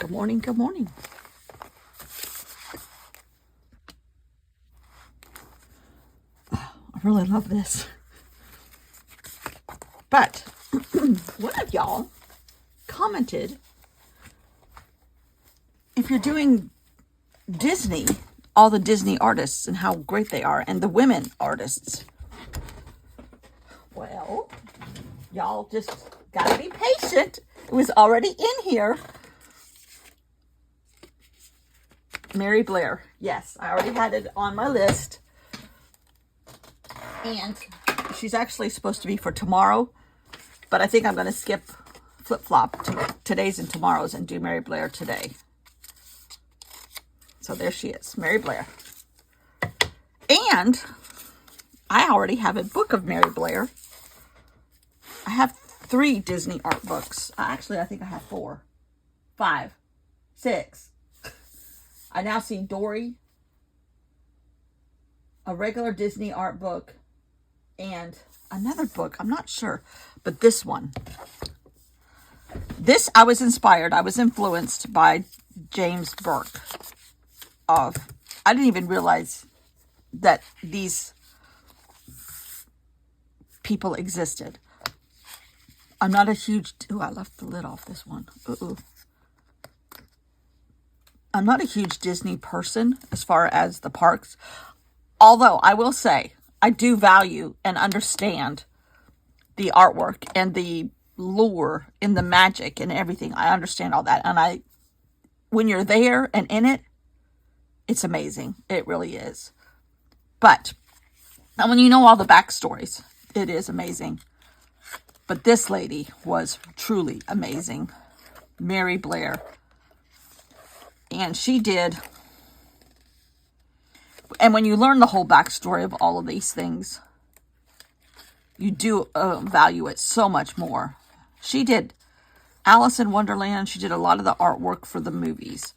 Good morning, good morning. I really love this. But one of y'all commented, if you're doing Disney, all the Disney artists and how great they are, and the women artists. Well, y'all just gotta be patient. It was already in here. Mary Blair. Yes, I already had it on my list. And she's actually supposed to be for tomorrow, but I think I'm going to skip flip-flop to today's and tomorrow's and do Mary Blair today. So there she is, Mary Blair. And I already have a book of Mary Blair. I have 3 Disney art books. Actually, I think I have 4, 5, 6. I now see Dory, a regular Disney art book, and another book. I'm not sure, but this one. This, I was inspired. I was influenced by James Burke. I didn't even realize that these people existed. I'm not a huge... Ooh, I left the lid off this one. Ooh. I'm not a huge Disney person as far as the parks. Although I will say, I do value and understand the artwork and the lure and the magic and everything. I understand all that. And when you're there and in it, it's amazing. It really is. But and when you know all the backstories, it is amazing. But this lady was truly amazing. Mary Blair. And she did. And when you learn the whole backstory of all of these things, you do value it so much more. She did Alice in Wonderland. She did a lot of the artwork for the movies.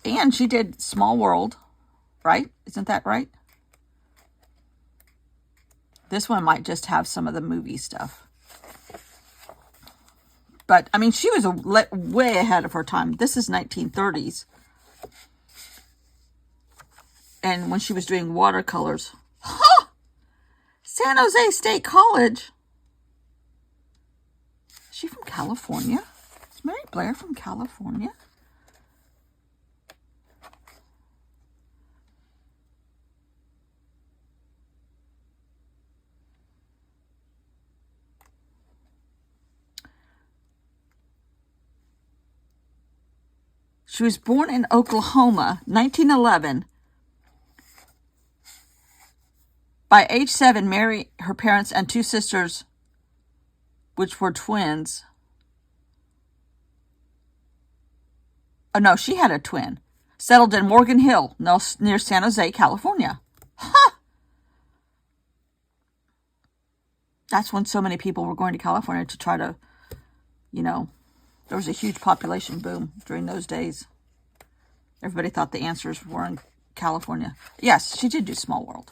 And she did Small World, right? Isn't that right? This one might just have some of the movie stuff. But, I mean, she was way ahead of her time. This is 1930s. And when she was doing watercolors. Huh! San Jose State College. Is she from California? Is Mary Blair from California? She was born in Oklahoma, 1911. By age 7, Mary, her parents, and 2 sisters, which were twins. Oh, no, she had a twin. Settled in Morgan Hill, near San Jose, California. Huh! That's when so many people were going to California to try to, there was a huge population boom during those days. Everybody thought the answers were in California. Yes, she did do Small World.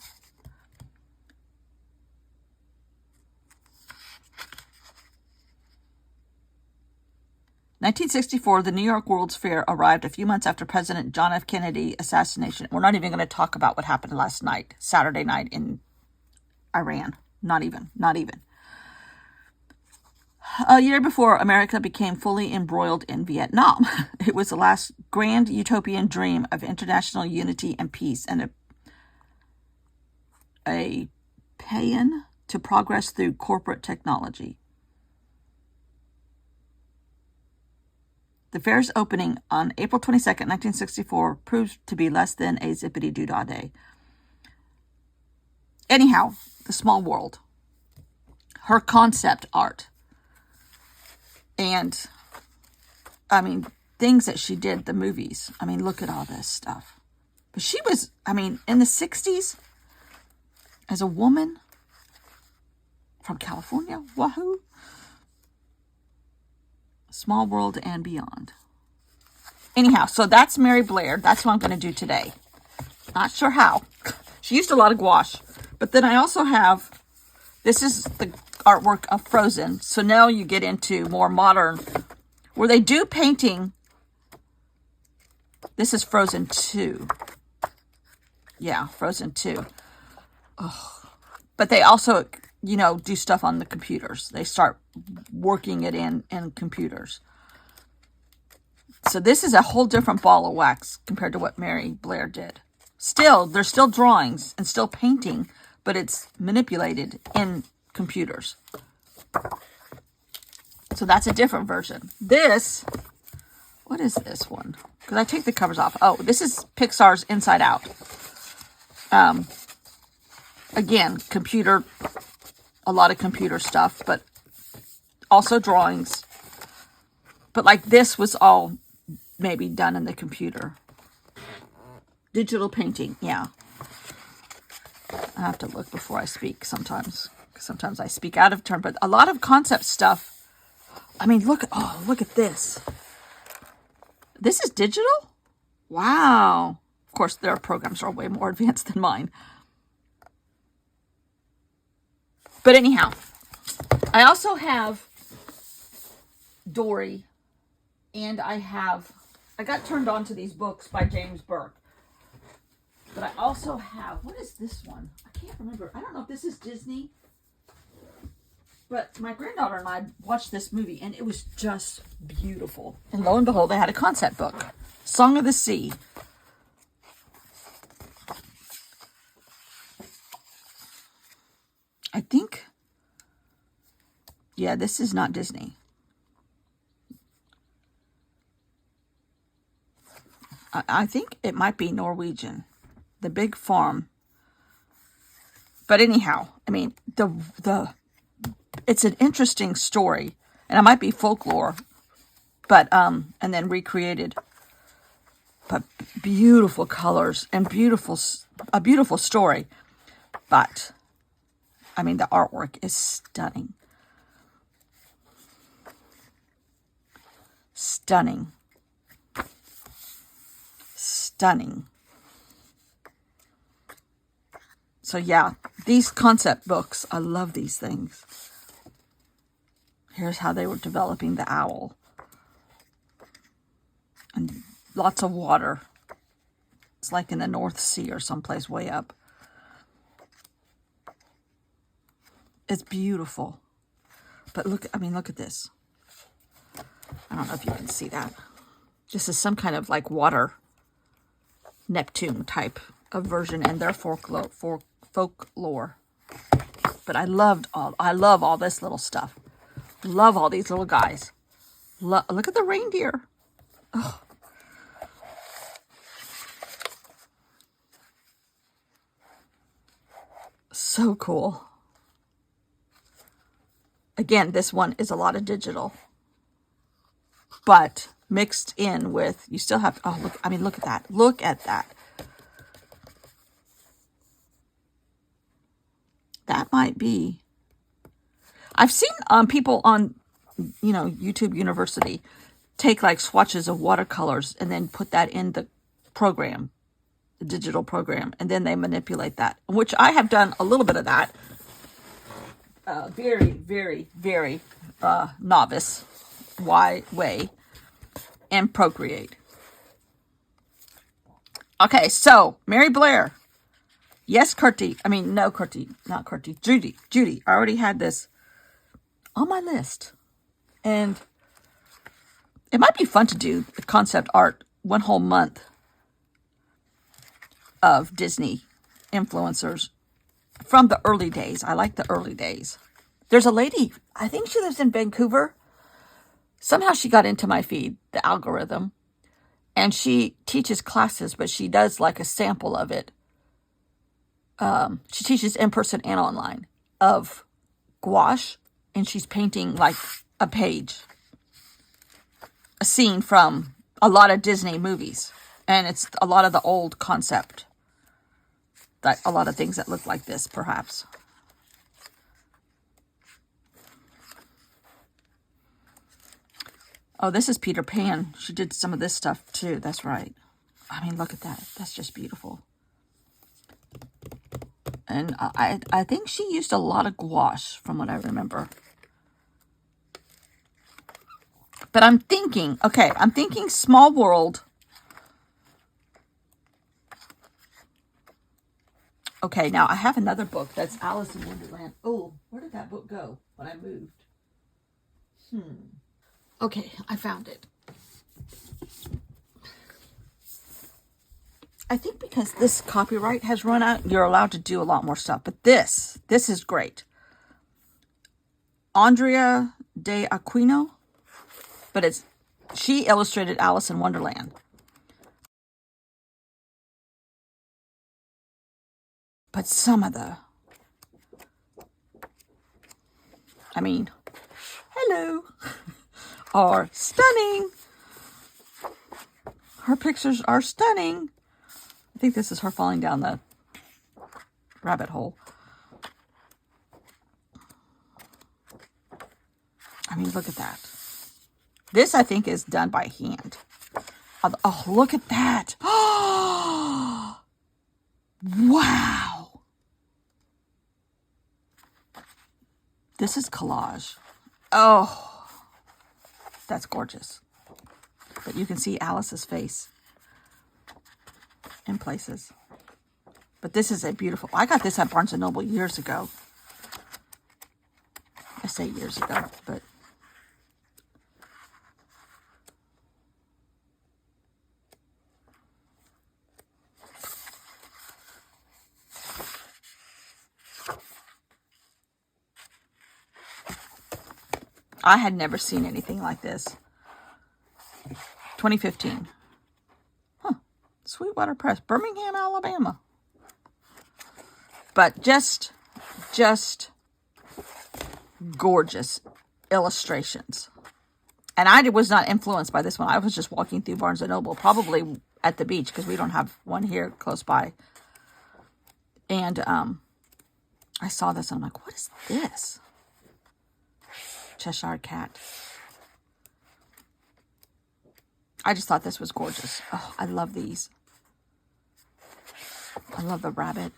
In 1964, the New York World's Fair arrived a few months after President John F. Kennedy assassination. We're not even going to talk about what happened last night, Saturday night in Iran. Not even. A year before America became fully embroiled in Vietnam. It was the last grand utopian dream of international unity and peace, and a paean to progress through corporate technology. The fair's opening on April 22nd, 1964 proved to be less than a zippity-doo-dah day. Anyhow, the Small World. Her concept art. And, I mean, things that she did, the movies. I mean, look at all this stuff. But she was, I mean, in the 60s, as a woman from California, wahoo. Small World and Beyond. Anyhow, so that's Mary Blair. That's what I'm going to do today. Not sure how. She used a lot of gouache. But then I also have, this is the artwork of Frozen. So now you get into more modern, where they do painting This is Frozen 2. Yeah, Frozen 2. But they also, you know, do stuff on the computers. They start working it in computers. So this is a whole different ball of wax compared to what Mary Blair did. Still, there's still drawings and still painting, but it's manipulated in computers. So that's a different version. This, what is this one? Because I take the covers off. Oh, this is Pixar's Inside Out. Again, computer, a lot of computer stuff, but also drawings. But like this was all maybe done in the computer. Digital painting, yeah. I have to look before I speak sometimes. Sometimes I speak out of turn, but a lot of concept stuff. I mean, look at this. This is digital? Wow. Of course, their programs are way more advanced than mine. But anyhow, I also have Dory, and I got turned on to these books by James Burke. But I also have, what is this one? I can't remember. I don't know if this is Disney. But my granddaughter and I watched this movie, and it was just beautiful. And lo and behold, they had a concept book. Song of the Sea. I think, yeah, this is not Disney. I think it might be Norwegian. The Big Farm. But anyhow, I mean, it's an interesting story, and it might be folklore, but and then recreated. But beautiful colors and a beautiful story. But I mean, the artwork is stunning. Stunning. Stunning. So yeah, these concept books, I love these things. Here's how they were developing the owl. And lots of water. It's like in the North Sea or someplace way up. It's beautiful. But look at this. I don't know if you can see that. This is some kind of like water Neptune type of version and their folklore. But I love all this little stuff. Love all these little guys. Look at the reindeer. Oh. So cool. Again, this one is a lot of digital. But mixed in with, you still have, oh, look, I mean, look at that. Look at that. That might be, I've seen people on, YouTube University take like swatches of watercolors and then put that in the program, the digital program, and then they manipulate that, which I have done a little bit of that. Very, very, very novice way, and Procreate. Okay, so Mary Blair. Yes, Judy. Judy. I already had this on my list. And it might be fun to do the concept art one whole month of Disney influencers from the early days. I like the early days. There's a lady, I think she lives in Vancouver. Somehow she got into my feed, the algorithm. And she teaches classes, but she does like a sample of it. She teaches in person and online of gouache, and she's painting like a page, a scene from a lot of Disney movies, and it's a lot of the old concept, that a lot of things that look like this, perhaps. Oh, this is Peter Pan. She did some of this stuff too. That's right. I mean, look at that. That's just beautiful. And I think she used a lot of gouache from what I remember. But I'm thinking Small World Okay, now I have another book that's Alice in Wonderland. Oh, where did that book go when I moved? Okay, I found it. I think because this copyright has run out, you're allowed to do a lot more stuff. But this is great. Andrea de Aquino, but she illustrated Alice in Wonderland. But some of hello, are stunning. Her pictures are stunning. I think this is her falling down the rabbit hole. Look at that. This, I think, is done by hand. Oh, look at that. Oh, wow. This is collage. Oh, that's gorgeous. But you can see Alice's face in places. But this is a beautiful... I got this at Barnes & Noble years ago. I say years ago, but... I had never seen anything like this. 2015. Sweetwater Press, Birmingham, Alabama. But just gorgeous illustrations. And I was not influenced by this one. I was just walking through Barnes & Noble, probably at the beach, because we don't have one here close by. And I saw this, and I'm like, what is this? Cheshire Cat. I just thought this was gorgeous. Oh, I love these. I love the rabbit.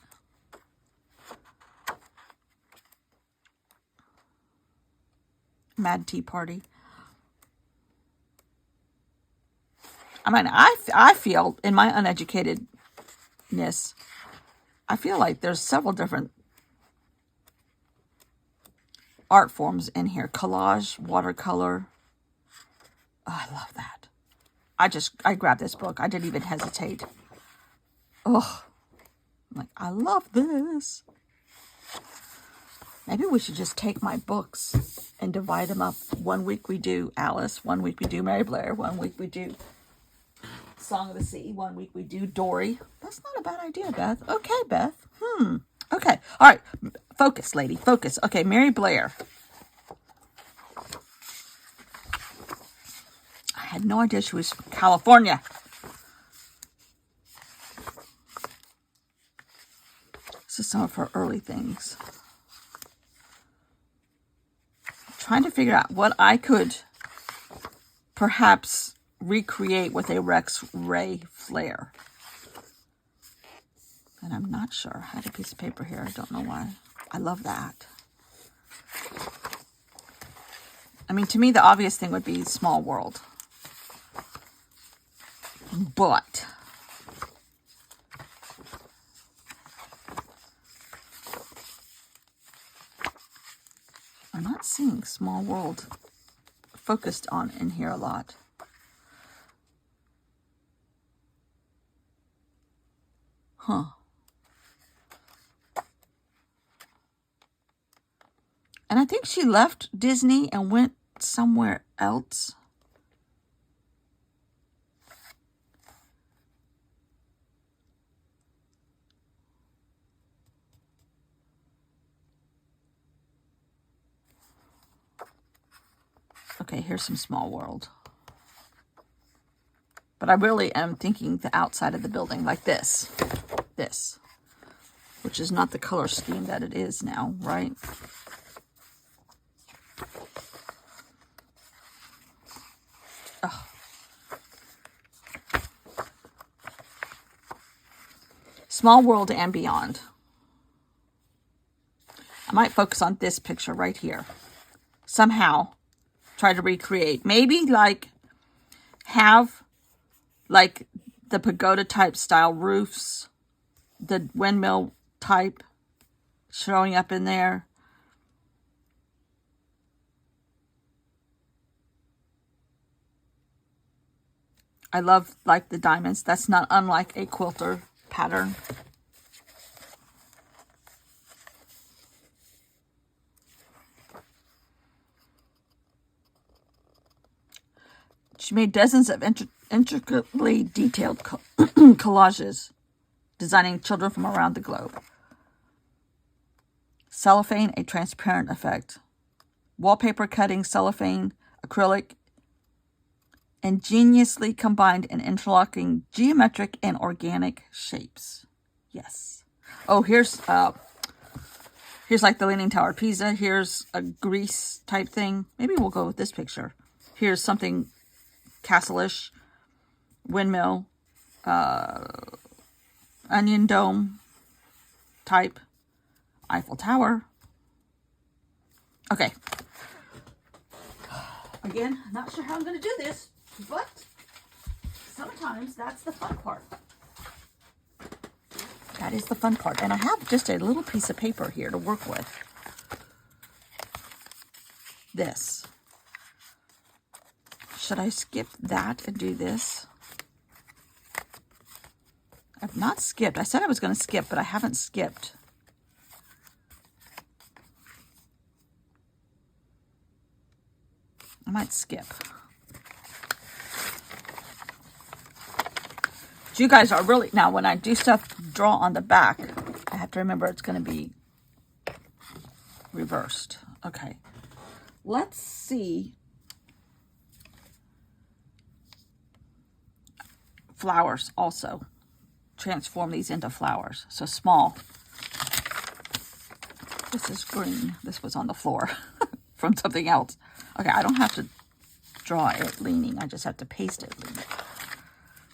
Mad Tea Party. I feel, in my uneducatedness, I feel like there's several different art forms in here. Collage, watercolor. Oh, I love that. I grabbed this book. I didn't even hesitate. Oh, I'm like, I love this. Maybe we should just take my books and divide them up. 1 week we do Alice. 1 week we do Mary Blair. 1 week we do Song of the Sea. 1 week we do Dory. That's not a bad idea, Beth. Okay, Beth. Okay. All right. Focus, lady. Focus. Okay, Mary Blair. I had no idea she was from California. This is some of her early things. Trying to figure out what I could perhaps recreate with a Rex Ray flare. And I'm not sure. I had a piece of paper here. I don't know why. I love that. To me, the obvious thing would be Small World. But I'm not seeing Small World focused on in here a lot. And I think she left Disney and went somewhere else. Okay, here's some Small World. But I really am thinking the outside of the building, like this. This. Which is not the color scheme that it is now, right? Oh. Small World and Beyond. I might focus on this picture right here. Somehow try to recreate. Maybe have the pagoda type style roofs, the windmill type showing up in there. I love like the diamonds. That's not unlike a quilter pattern. She made dozens of intricately detailed collages, designing children from around the globe. Cellophane, a transparent effect. Wallpaper cutting, cellophane, acrylic, ingeniously combined in interlocking geometric and organic shapes. Yes. Oh, here's like the Leaning Tower of Pisa. Here's a Greece type thing. Maybe we'll go with this picture. Here's something castle-ish, windmill, onion dome type, Eiffel Tower. Okay. Again, not sure how I'm going to do this, but sometimes that's the fun part. That is the fun part. And I have just a little piece of paper here to work with. This. Should I skip that and do this? I've not skipped. I said I was going to skip, but I haven't skipped. I might skip. You guys are really, now when I do stuff, draw on the back, I have to remember it's going to be reversed. Okay. Let's see. Flowers also. Transform these into flowers. So small. This is green. This was on the floor from something else. Okay, I don't have to draw it leaning. I just have to paste it leaning.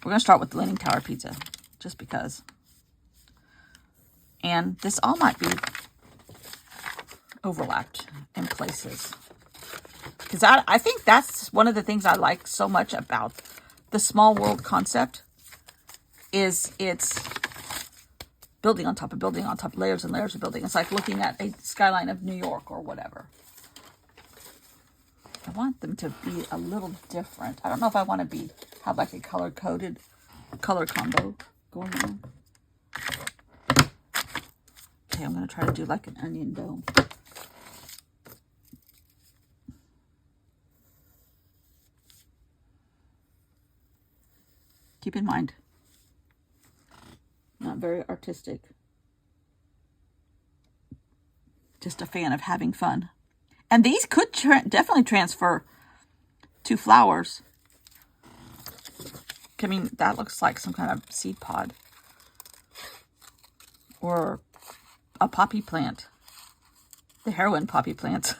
We're going to start with the Leaning Tower of Pisa, just because. And this all might be overlapped in places. Because I think that's one of the things I like so much about the small world concept is it's building on top of building on top, layers and layers of building. It's like looking at a skyline of New York or whatever. I want them to be a little different. I don't know if I want to have like a color-coded color combo going on. Okay, I'm going to try to do like an onion dome. Keep in mind, not very artistic. Just a fan of having fun. And these could definitely transfer to flowers. I mean, that looks like some kind of seed pod. Or a poppy plant. The heroin poppy plant.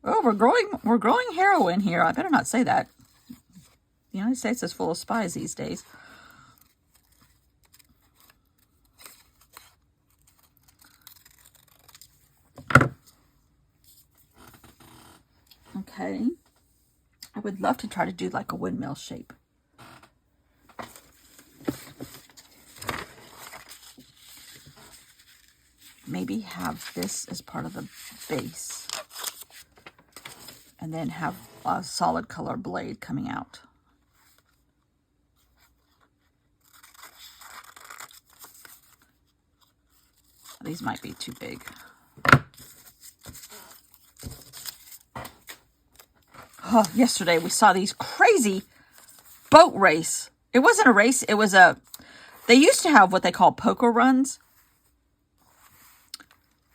Oh, we're growing heroin here. I better not say that. The United States is full of spies these days. Okay. I would love to try to do like a windmill shape. Maybe have this as part of the base. And then have a solid color blade coming out. These might be too big. Oh, yesterday we saw these crazy boat race. It wasn't a race. It was they used to have what they call poker runs.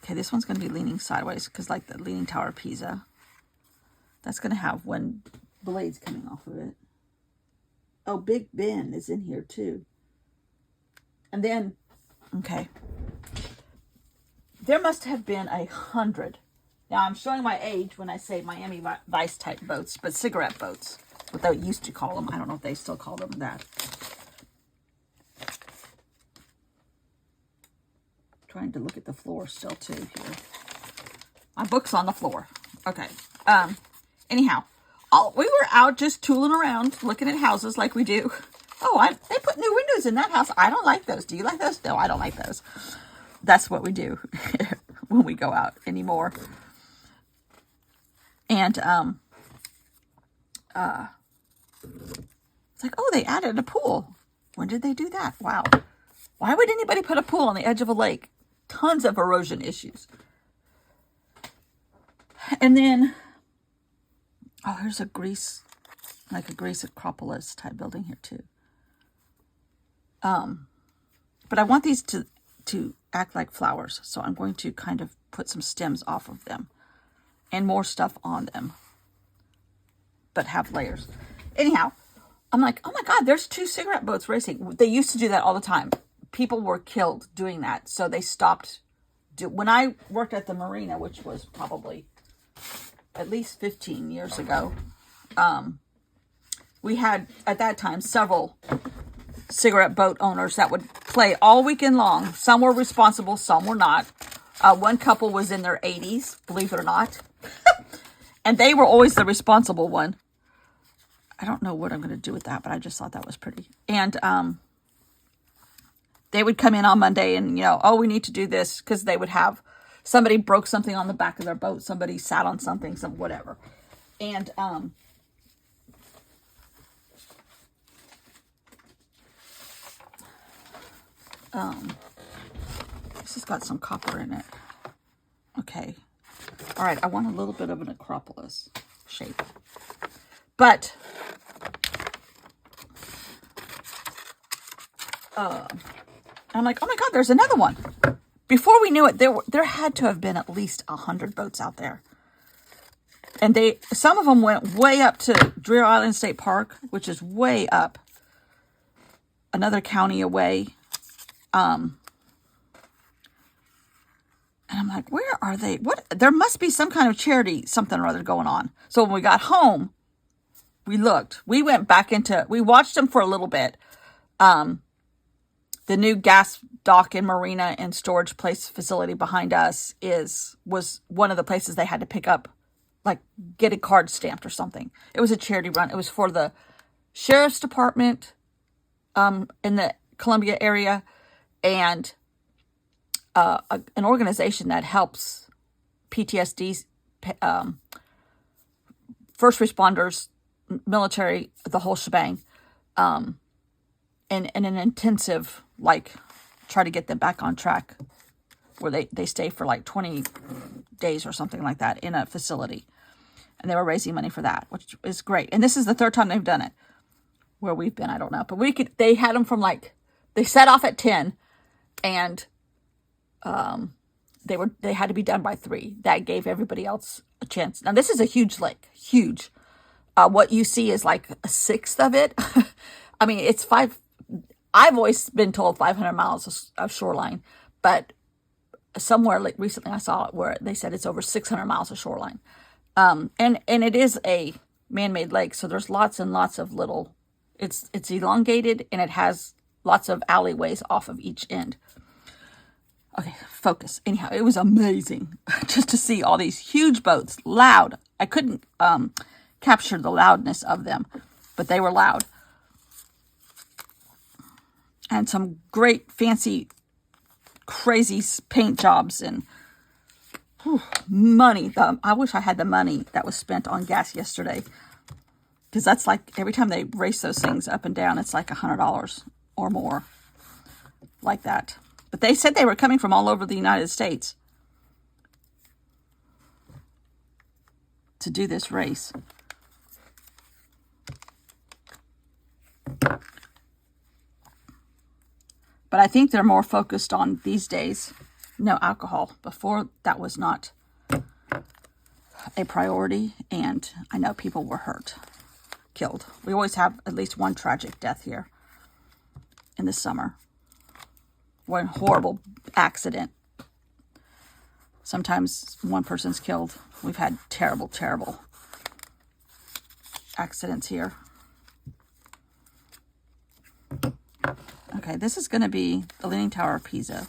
Okay, this one's going to be leaning sideways because like the Leaning Tower of Pisa. That's going to have one blades coming off of it. Oh, Big Ben is in here too. And then, okay. There must have been 100. Now, I'm showing my age when I say Miami Vice type boats, but cigarette boats, what they used to call them. I don't know if they still call them that. Trying to look at the floor still too here. My book's on the floor. Okay. Anyhow, we were out just tooling around, looking at houses like we do. They put new windows in that house. I don't like those. Do you like those? No, I don't like those. That's what we do when we go out anymore. And it's like, oh, they added a pool. When did they do that? Wow. Why would anybody put a pool on the edge of a lake? Tons of erosion issues. And then, oh, here's a Greece Acropolis type building here too. But I want these to act like flowers. So I'm going to kind of put some stems off of them and more stuff on them, but have layers. Anyhow, I'm like, oh my God, there's 2 cigarette boats racing. They used to do that all the time. People were killed doing that. So they stopped. When I worked at the marina, which was probably at least 15 years ago, we had, at that time, several cigarette boat owners that would play all weekend long. Some were responsible, some were not. One couple was in their 80s, believe it or not. And they were always the responsible one. I don't know what I'm going to do with that, but I just thought that was pretty. And they would come in on Monday and, oh, we need to do this, because they would have somebody broke something on the back of their boat. Somebody sat on something, whatever. And this has got some copper in it. Okay. All right. I want a little bit of an Acropolis shape. But I'm like, oh my God, there's another one. Before we knew it, there had to have been at least 100 boats out there. And some of them went way up to Deer Island State Park, which is way up, another county away. And I'm like, where are they? What? There must be some kind of charity, something or other going on. So when we got home, we looked. We went back we watched them for a little bit. The new gas dock and marina and storage place facility behind us was one of the places they had to pick up, like get a card stamped or something. It was a charity run. It was for the sheriff's department in the Columbia area, and an organization that helps PTSD, first responders, military, the whole shebang, in an intensive, like, try to get them back on track, where they stay for like 20 days or something like that in a facility. And they were raising money for that, which is great. And this is the 3rd time they've done it. Where we've been, I don't know. But they had them from they set off at 10, and they had to be done by 3. That gave everybody else a chance. Now, this is a huge lake, huge. What you see is like a sixth of it. I mean, it's I've always been told 500 miles of shoreline, but somewhere like recently I saw it where they said it's over 600 miles of shoreline. And it is a man-made lake, so there's lots and lots of little, it's elongated, and it has lots of alleyways off of each end. Okay, focus. Anyhow, it was amazing just to see all these huge boats, loud. I couldn't capture the loudness of them, but they were loud. And some great fancy, crazy paint jobs and money. I wish I had the money that was spent on gas yesterday, because that's like every time they race those things up and down, it's like $100 or more, like that. But they said they were coming from all over the United States to do this race. But I think they're more focused on, these days, no alcohol. Before, that was not a priority, and I know people were hurt, killed. We always have at least one tragic death here in the summer. One horrible accident. Sometimes one person's killed. We've had terrible, terrible accidents here. Okay, this is going to be the Leaning Tower of Pisa.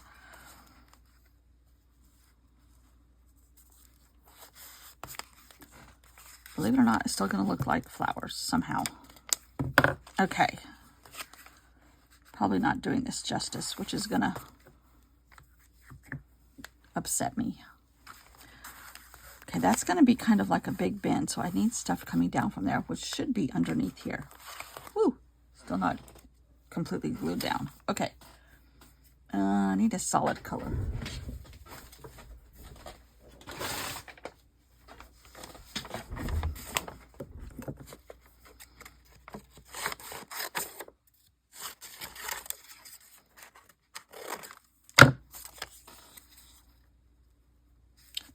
Believe it or not, it's still going to look like flowers somehow. Okay. probably not doing this justice, which is gonna upset me. Okay, that's gonna be kind of like a big bend, so I need stuff coming down from there, which should be underneath here. Woo! Still not completely glued down. Okay. I need a solid color.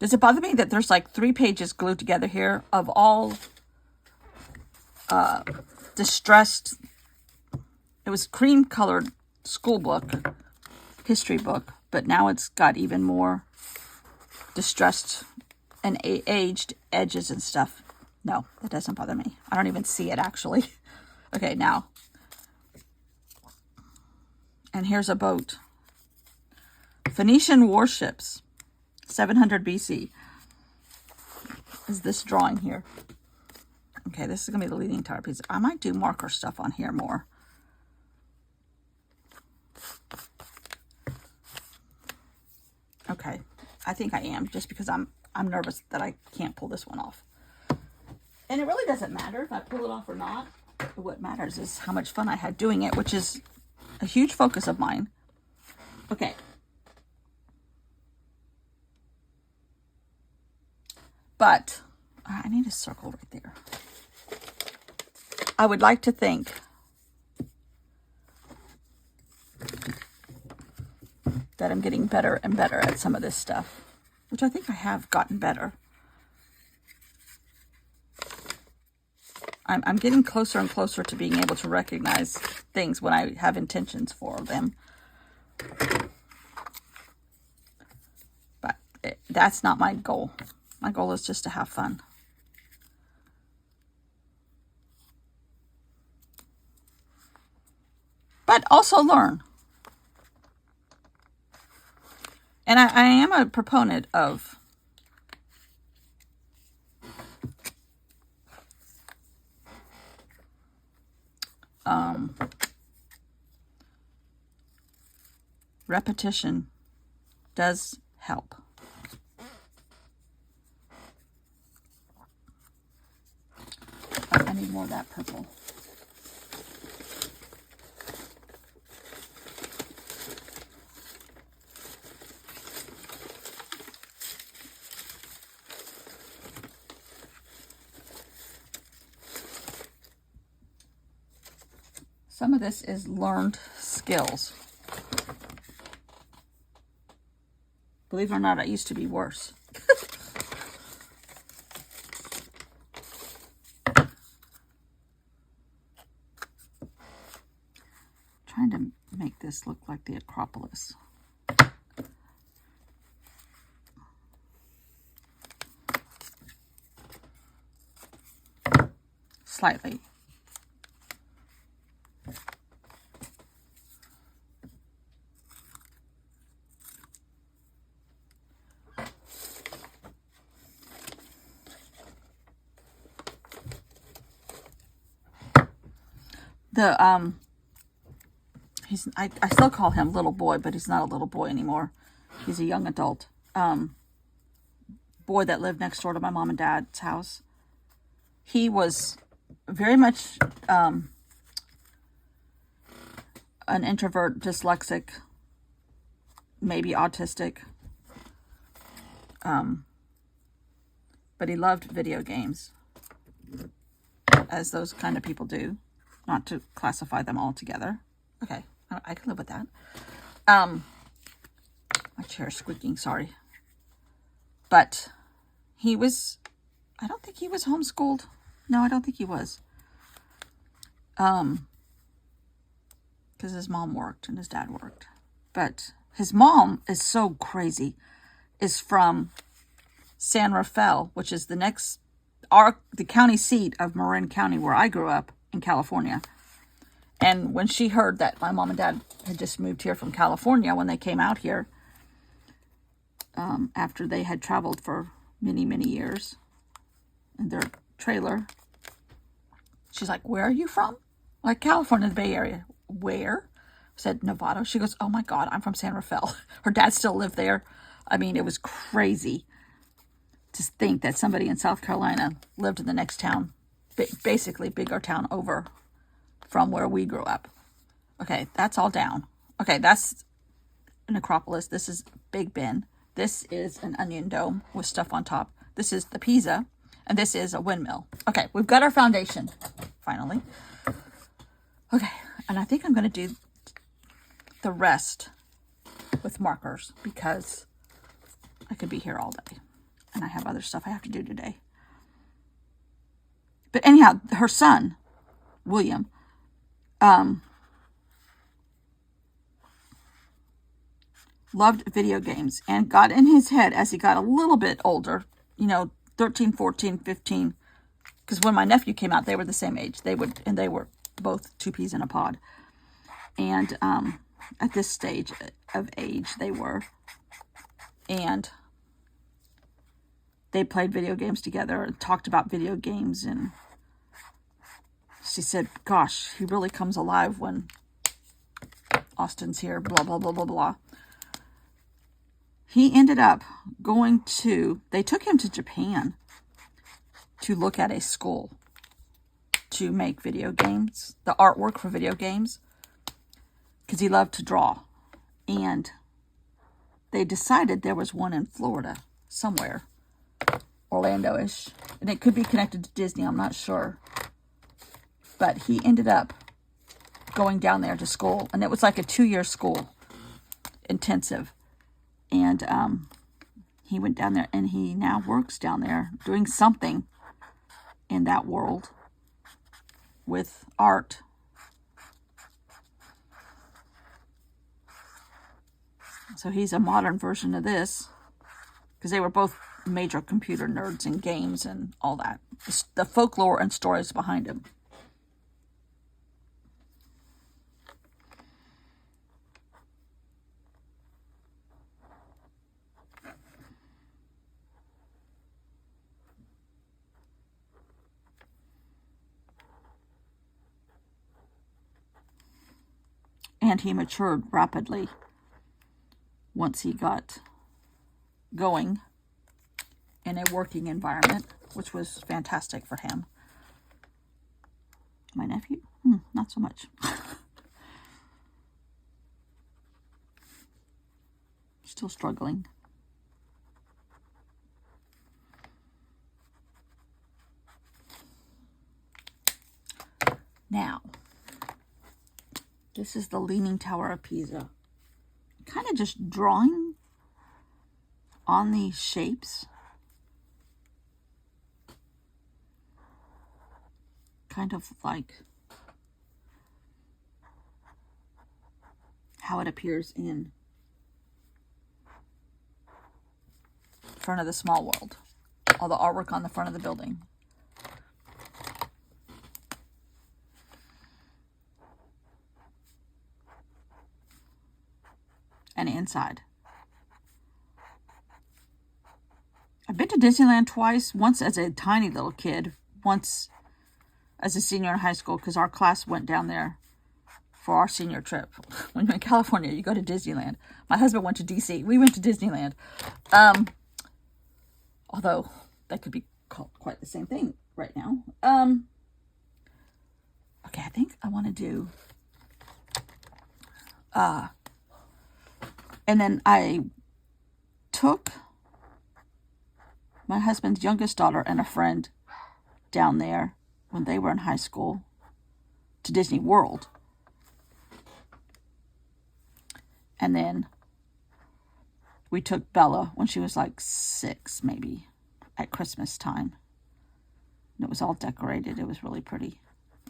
Does it bother me that there's like 3 pages glued together here of all distressed? It was cream colored school book, history book, but now it's got even more distressed and aged edges and stuff. No, that doesn't bother me. I don't even see it actually. Okay, now. And here's a boat. Phoenician warships. 700 BC is this drawing here. Okay, this is going to be the leading tower piece. I might do marker stuff on here more. Okay, I think I am, just because I'm nervous that I can't pull this one off. And it really doesn't matter if I pull it off or not. What matters is how much fun I had doing it, which is a huge focus of mine. Okay. But I need a circle right there. I would like to think that I'm getting better and better at some of this stuff, which I think I have gotten better. I'm getting closer and closer to being able to recognize things when I have intentions for them. But that's not my goal. My goal is just to have fun. But also learn. And I am a proponent of repetition does help. I need more of that purple. Some of this is learned skills. Believe it or not, I used to be worse. Trying to make this look like the Acropolis. Slightly. I still call him little boy, but he's not a little boy anymore. He's a young adult. Boy that lived next door to my mom and dad's house. He was very much an introvert, dyslexic, maybe autistic. But he loved video games, as those kind of people do. Not to classify them all together. Okay, I can live with that. My chair's squeaking, sorry. But he was, I don't think he was homeschooled. No, I don't think he was. Because his mom worked and his dad worked. But his mom is so crazy. Is from San Rafael, which is the county seat of Marin County, where I grew up in California. And when she heard that my mom and dad had just moved here from California, when they came out here, after they had traveled for many, many years in their trailer, she's like, "Where are you from?" Like, California, the Bay Area. Where? said Novato. She goes, oh my God, I'm from San Rafael. Her dad still lived there. I mean, it was crazy to think that somebody in South Carolina lived in the next town, basically bigger town over from where we grew up. Okay, that's all down. Okay, that's an Acropolis. This is Big Ben. This is an onion dome with stuff on top. This is the Pisa, and this is a windmill. Okay, we've got our foundation, finally. Okay, and I think I'm going to do the rest with markers because I could be here all day, and I have other stuff I have to do today. But anyhow, her son, William, loved video games and got in his head as he got a little bit older, 13, 14, 15, because when my nephew came out, they were the same age. They were both two peas in a pod. And at this stage of age, they were. And they played video games together and talked about video games. And she said, gosh, he really comes alive when Austin's here, blah, blah, blah, blah, blah. He ended up they took him to Japan to look at a school to make video games, the artwork for video games, because he loved to draw. And they decided there was one in Florida, somewhere, Orlando-ish. And it could be connected to Disney, I'm not sure. But he ended up going down there to school, and it was like a 2-year school, intensive. And he went down there, and he now works down there doing something in that world with art. So he's a modern version of this, because they were both major computer nerds and games and all that. The folklore and stories behind him. And he matured rapidly once he got going in a working environment, which was fantastic for him. My nephew? Not so much. Still struggling. Now, this is the Leaning Tower of Pisa. Kind of just drawing on these shapes. Kind of like how it appears in front of the Small World. All the artwork on the front of the building. And inside. I've been to Disneyland twice, once as a tiny little kid, once as a senior in high school, because our class went down there for our senior trip. When you're in California, you go to Disneyland. My husband went to DC. We went to Disneyland. Although that could be called quite the same thing right now. Okay, I think I want to do and then I took my husband's youngest daughter and a friend down there when they were in high school to Disney World. And then we took Bella when she was like 6, maybe, at Christmas time. And it was all decorated. It was really pretty.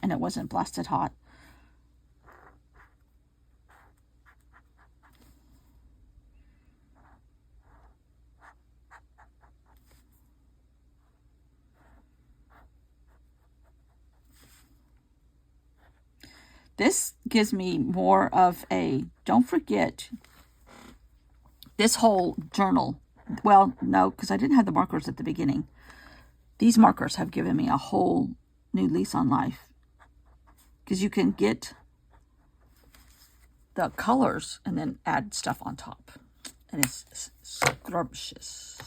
And it wasn't blasted hot. This gives me more of a, don't forget, this whole journal. Well, no, because I didn't have the markers at the beginning. These markers have given me a whole new lease on life. Because you can get the colors and then add stuff on top. And it's scrumptious.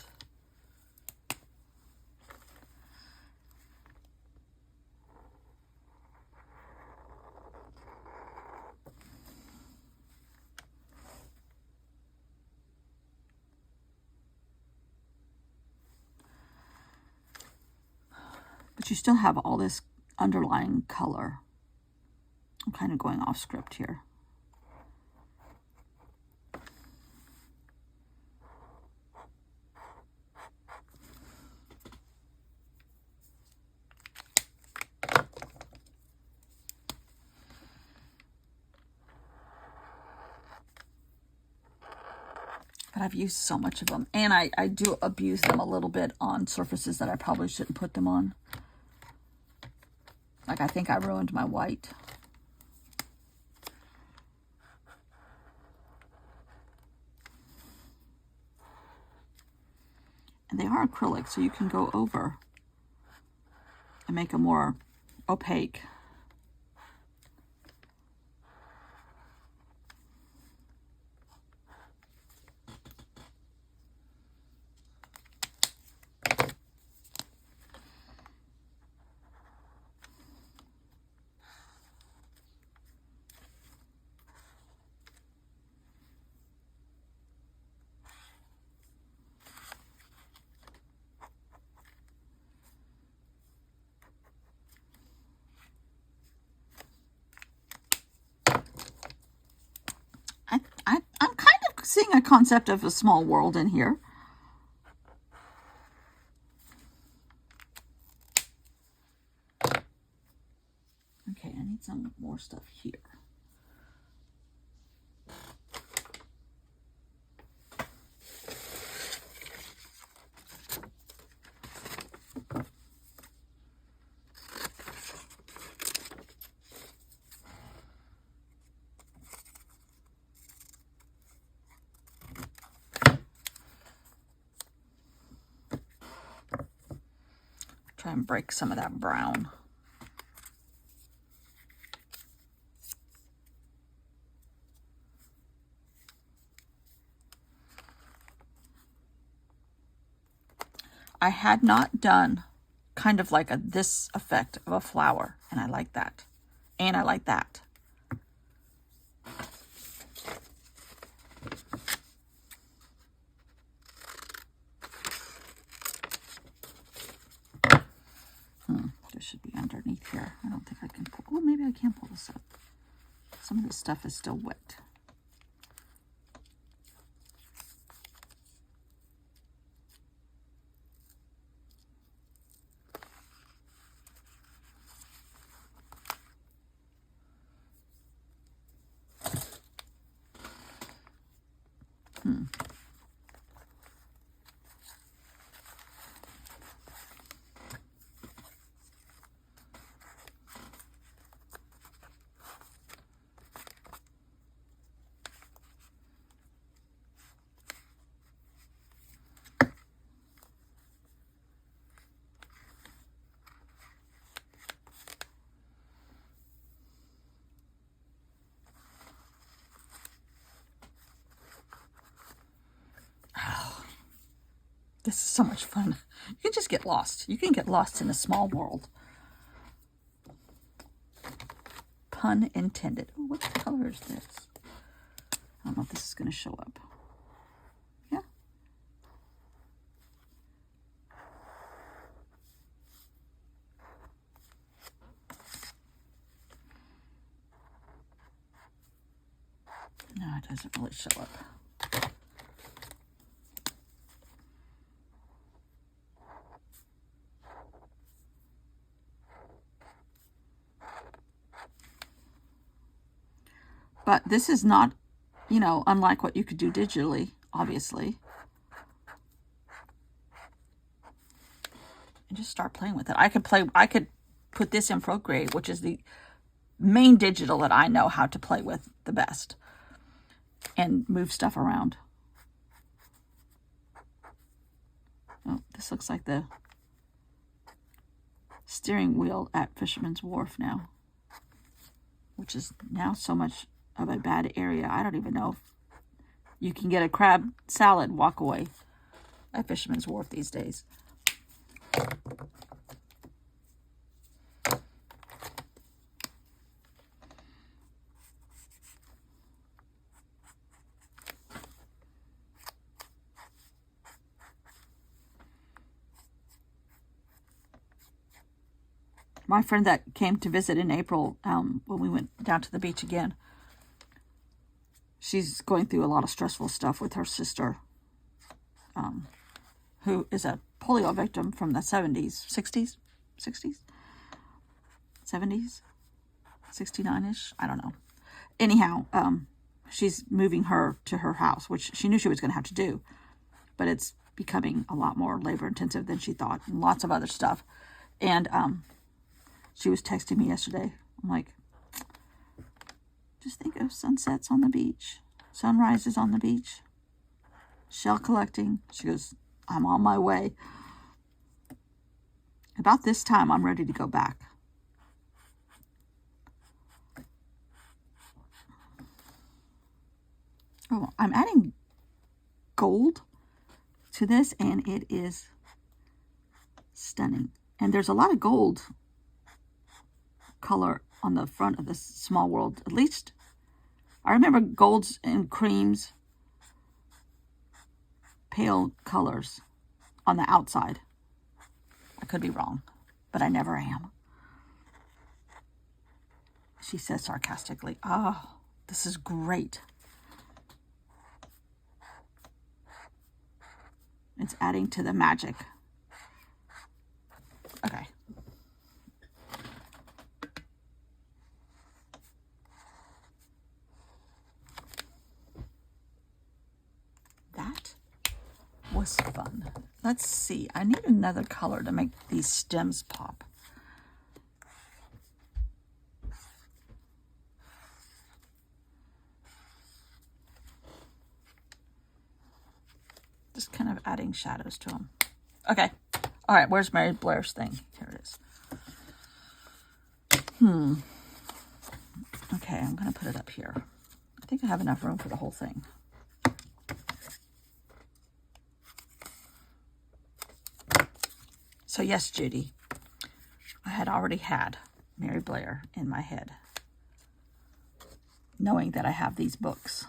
But you still have all this underlying color. I'm kind of going off script here. But I've used so much of them. And I do abuse them a little bit on surfaces that I probably shouldn't put them on. Like, I think I ruined my white. And they are acrylic, so you can go over and make them more opaque. I'm kind of seeing a concept of a small world in here. Okay, I need some more stuff here. Try and break some of that brown. I had not done kind of like this effect of a flower, and I like that. And I like that. This should be underneath here. I don't think I can pull. Well, maybe I can pull this up. Some of this stuff is still wet. This is so much fun. You can just get lost. You can get lost in a small world. Pun intended. Oh, what color is this? I don't know if this is going to show up. Yeah. No, it doesn't really show up. But this is not, you know, unlike what you could do digitally, obviously. And just start playing with it. I could put this in Procreate, which is the main digital that I know how to play with the best, and move stuff around. Oh, this looks like the steering wheel at Fisherman's Wharf now, which is now so much of a bad area. I don't even know if you can get a crab salad walk away at Fisherman's Wharf these days. My friend that came to visit in April, when we went down to the beach again, she's going through a lot of stressful stuff with her sister, who is a polio victim from the 70s, 60s, 60s, 70s, 69-ish, I don't know. Anyhow, she's moving her to her house, which she knew she was going to have to do, but it's becoming a lot more labor intensive than she thought, and lots of other stuff. And she was texting me yesterday. I'm like, just think of sunsets on the beach, sunrises on the beach, shell collecting. She goes, I'm on my way. About this time, I'm ready to go back. Oh, I'm adding gold to this, and it is stunning. And there's a lot of gold color on the front of this Small World. At least I remember golds and creams, pale colors on the outside. I could be wrong, but I never am. She says sarcastically, oh, this is great. It's adding to the magic. Okay. That was fun. Let's see. I need another color to make these stems pop. Just kind of adding shadows to them. Okay. All right. Where's Mary Blair's thing? Here it is. Okay. I'm going to put it up here. I think I have enough room for the whole thing. So yes, Judy, I had already had Mary Blair in my head, knowing that I have these books.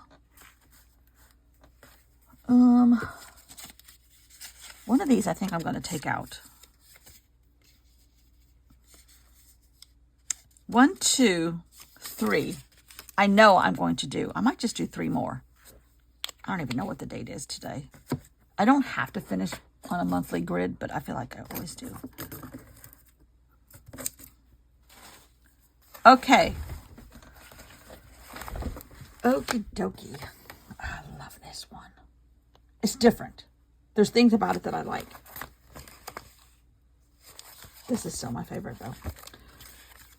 One of these I think I'm going to take out. 1, 2, 3. I know I'm going to do. I might just do 3 more. I don't even know what the date is today. I don't have to finish on a monthly grid, but I feel like I always do. Okay. Okie dokie. I love this one. It's different. There's things about it that I like. This is still my favorite though.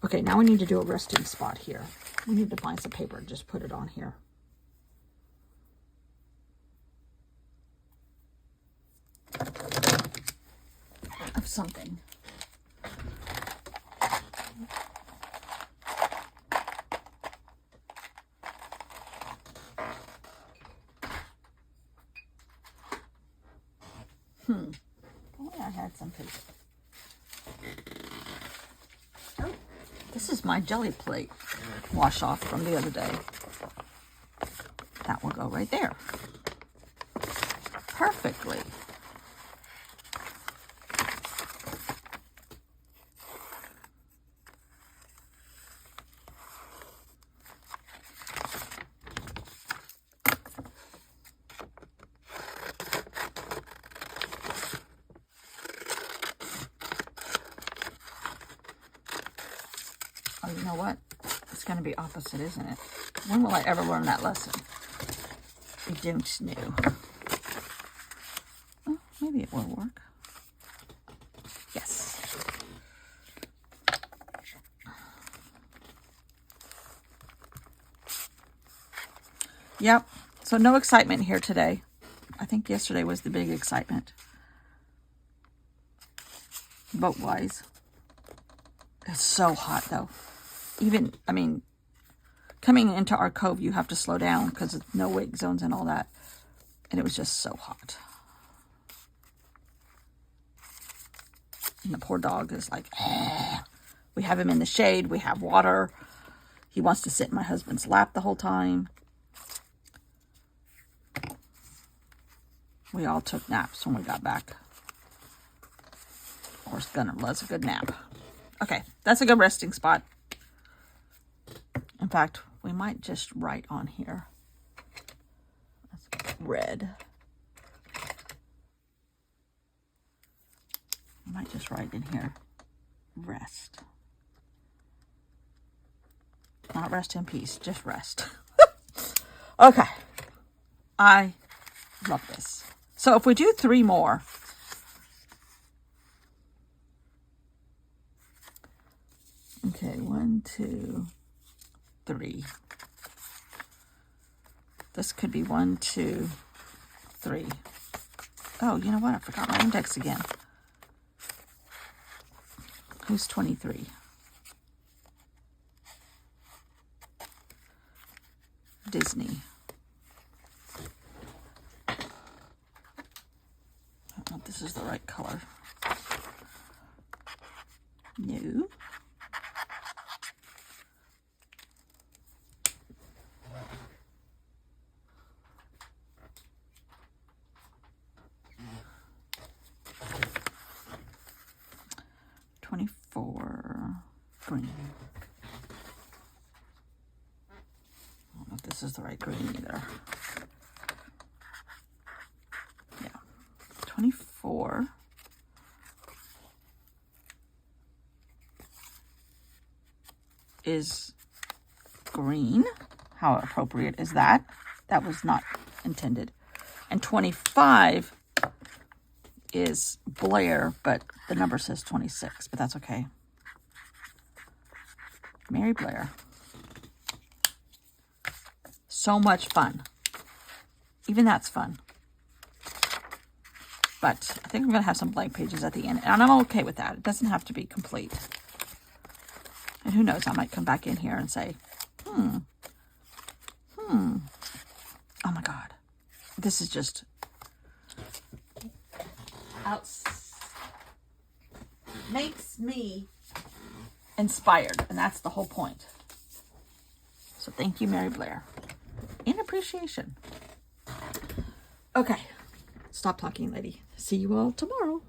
Okay, now we need to do a resting spot here. We need to find some paper and just put it on here. Of something. Oh, I had some paper. Oh, this is my jelly plate wash off from the other day. That will go right there. Perfectly. Oh, you know what? It's going to be opposite, isn't it? When will I ever learn that lesson? I don't know. Oh, maybe it will work. Yes. Yep. So no excitement here today. I think yesterday was the big excitement. Boat-wise. It's so hot, though. Even, I mean, Coming into our cove, you have to slow down because of no wake zones and all that. And it was just so hot. And the poor dog is like, eh. We have him in the shade. We have water. He wants to sit in my husband's lap the whole time. We all took naps when we got back. Of course, Gunner loves a good nap. Okay, that's a good resting spot. In fact, we might just write on here. That's red. I might just write in here, rest. Not rest in peace, just rest. Okay. I love this. So if we do 3 more, okay, 1, 2, 3. This could be 1, 2, 3. Oh, you know what? I forgot my index again. Who's 23? Disney. I don't know if this is the right color. No. Green. I don't know if this is the right green either. Yeah. 24. Is green. How appropriate is that? That was not intended. And 25 is Blair, but the number says 26, but that's okay. Mary Blair. So much fun. Even that's fun. But I think I'm going to have some blank pages at the end. And I'm okay with that. It doesn't have to be complete. And who knows, I might come back in here and say, oh my God. This is just makes me inspired, and that's the whole point. So thank you, Mary Blair. In appreciation. Okay. Stop talking, lady. See you all tomorrow.